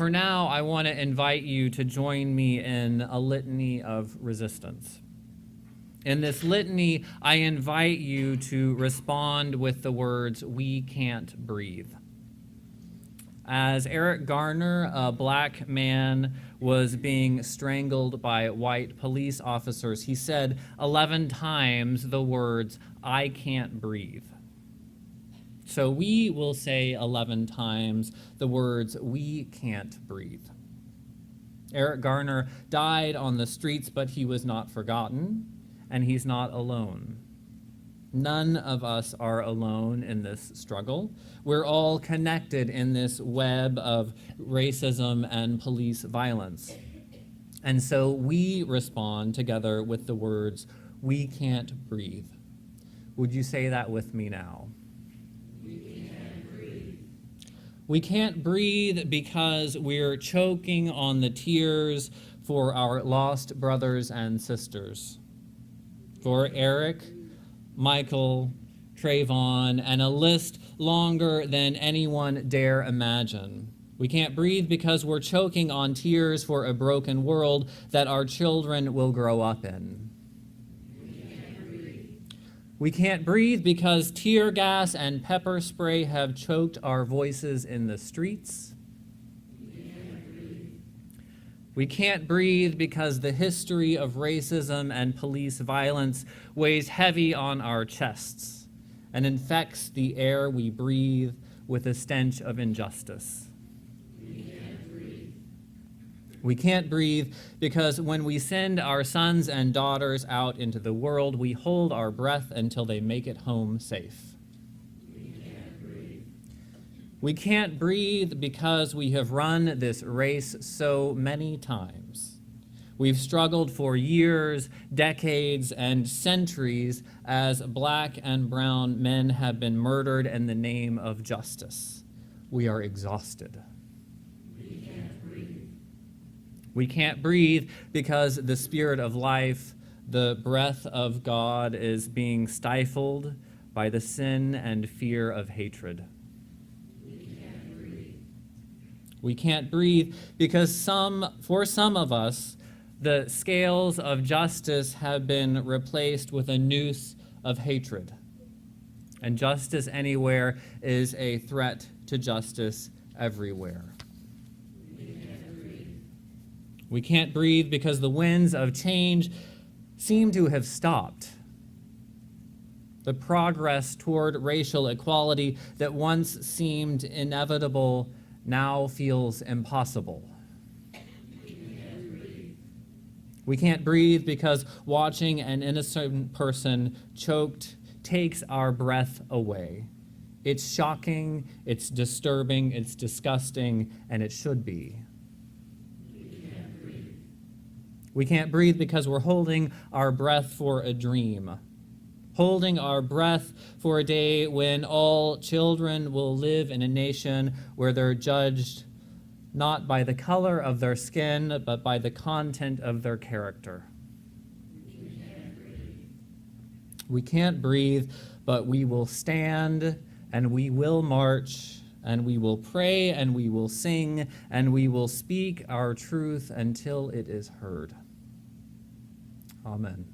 For now, I want to invite you to join me in a litany of resistance. In this litany, I invite you to respond with the words, "We can't breathe." As Eric Garner, a black man, was being strangled by white police officers, he said 11 times the words, "I can't breathe." So we will say 11 times the words, "We can't breathe." Eric Garner died on the streets, but he was not forgotten, and he's not alone. None of us are alone in this struggle. We're all connected in this web of racism and police violence. And so we respond together with the words, "We can't breathe." Would you say that with me now? We can't breathe because we're choking on the tears for our lost brothers and sisters. For Eric, Michael, Trayvon, and a list longer than anyone dare imagine. We can't breathe because we're choking on tears for a broken world that our children will grow up in. We can't breathe because tear gas and pepper spray have choked our voices in the streets. We can't breathe because the history of racism and police violence weighs heavy on our chests and infects the air we breathe with a stench of injustice. We can't breathe because when we send our sons and daughters out into the world, we hold our breath until they make it home safe. We can't breathe because we have run this race so many times. We've struggled for years, decades, and centuries as black and brown men have been murdered in the name of justice. We are exhausted. We can't breathe because the spirit of life, the breath of God, is being stifled by the sin and fear of hatred. We can't breathe because for some of us, the scales of justice have been replaced with a noose of hatred. And justice anywhere is a threat to justice everywhere. We can't breathe because the winds of change seem to have stopped. The progress toward racial equality that once seemed inevitable now feels impossible. We can't breathe because watching an innocent person choked takes our breath away. It's shocking, it's disturbing, it's disgusting, and it should be. We can't breathe because we're holding our breath for a dream, holding our breath for a day when all children will live in a nation where they're judged not by the color of their skin, but by the content of their character. We can't breathe, but we will stand and we will march and we will pray and we will sing and we will speak our truth until it is heard. Amen.